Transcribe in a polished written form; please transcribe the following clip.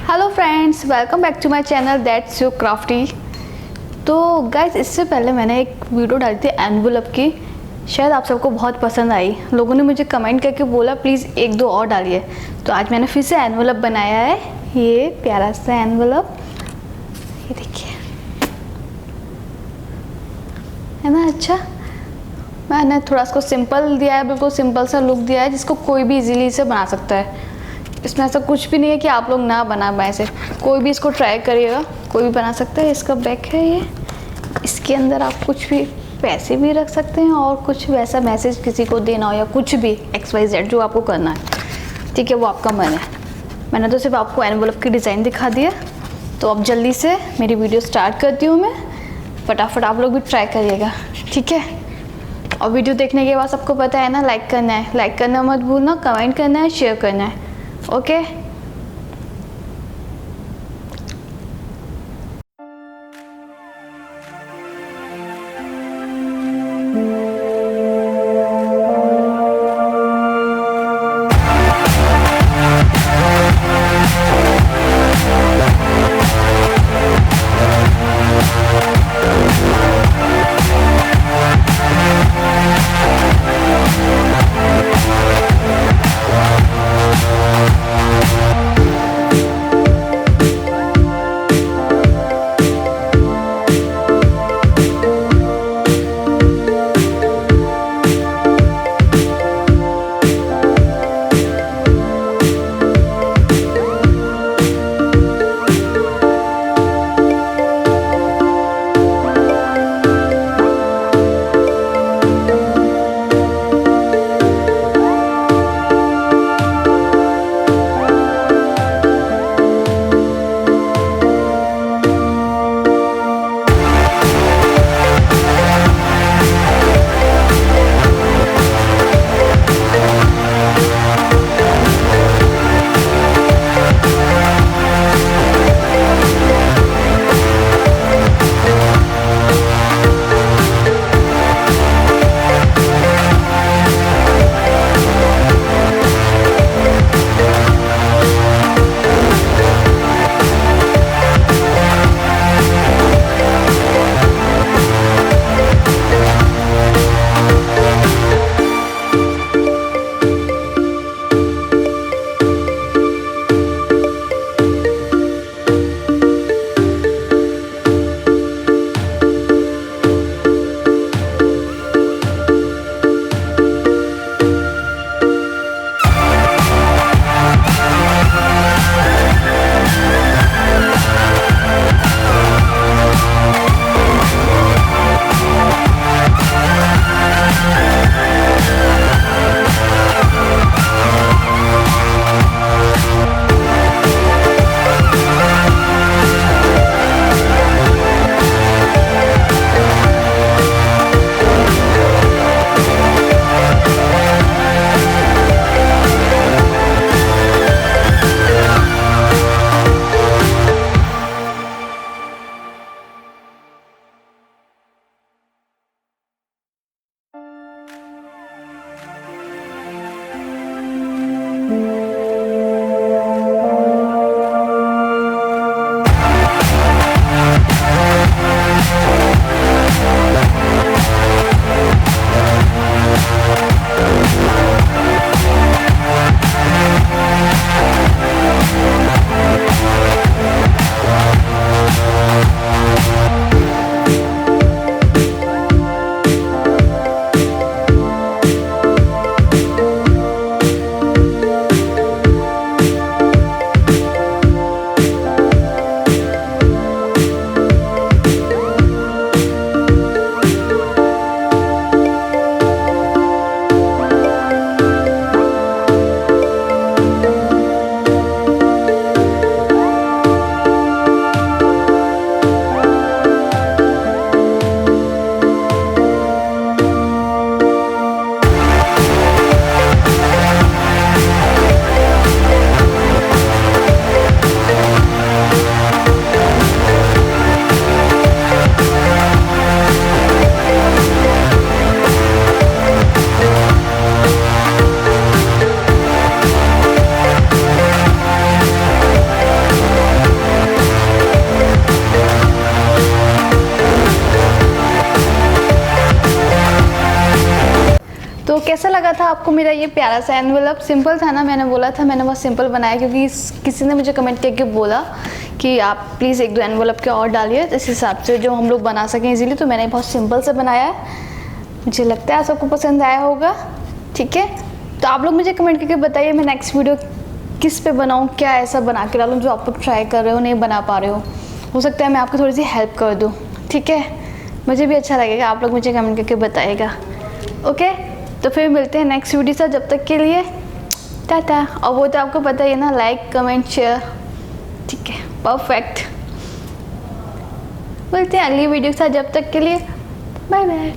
Hello friends, welcome back to my channel that's your crafty. तो guys, इससे पहले मैंने एक वीडियो डाली थी एनवेलप की, शायद आप सबको बहुत पसंद आई। लोगों ने मुझे कमेंट करके बोला प्लीज़ एक दो और डालिए, तो आज मैंने फिर से एनवेलप बनाया है। ये प्यारा सा एनवेलप, ये देखिए, है ना अच्छा। मैंने थोड़ा इसको सिंपल दिया है, बिल्कुल सिंपल सा लुक दिया है जिसको कोई भी इजीली से बना सकता है। इसमें ऐसा कुछ भी नहीं है कि आप लोग ना बना पाए से, कोई भी इसको ट्राई करिएगा, कोई भी बना सकता है। इसका बैक है ये, इसके अंदर आप कुछ भी पैसे भी रख सकते हैं और कुछ वैसा मैसेज किसी को देना हो या कुछ भी XYZ जो आपको करना है, ठीक है, वो आपका मन है। मैंने तो सिर्फ आपको एनवेलप की डिज़ाइन दिखा दिया। तो अब जल्दी से मेरी वीडियो स्टार्ट करती हूँ मैं, फटाफट आप लोग भी ट्राई करिएगा, ठीक है। और वीडियो देखने के बाद सबको पता है ना, लाइक करना मत भूलना, कमेंट करना है, शेयर करना है, ओके। कैसा लगा था आपको मेरा ये प्यारा सा एनवेलप? सिंपल था ना, मैंने बोला था, मैंने बहुत सिंपल बनाया क्योंकि किसी ने मुझे कमेंट करके बोला कि आप प्लीज़ 1-2 एनवेलप के और डालिए इस हिसाब से जो हम लोग बना सकें इजीली। तो मैंने बहुत सिंपल से बनाया है, मुझे लगता है आप सबको पसंद आया होगा। ठीक है, तो आप लोग मुझे कमेंट करके बताइए मैं नेक्स्ट वीडियो किस पे बनाऊँ, क्या ऐसा बना के डालूँ जो आप लोग ट्राई कर रहे हो, नहीं बना पा रहे हो सकता है मैं आपको थोड़ी सी हेल्प कर दूँ। ठीक है, मुझे भी अच्छा लगेगा, आप लोग मुझे कमेंट करके बताइएगा। ओके, तो फिर मिलते हैं नेक्स्ट वीडियो से, जब तक के लिए टाटा। और वो तो आपको पता ही है ना, लाइक कमेंट शेयर। ठीक है, परफेक्ट। मिलते हैं अगली वीडियो के साथ, जब तक के लिए बाय बाय।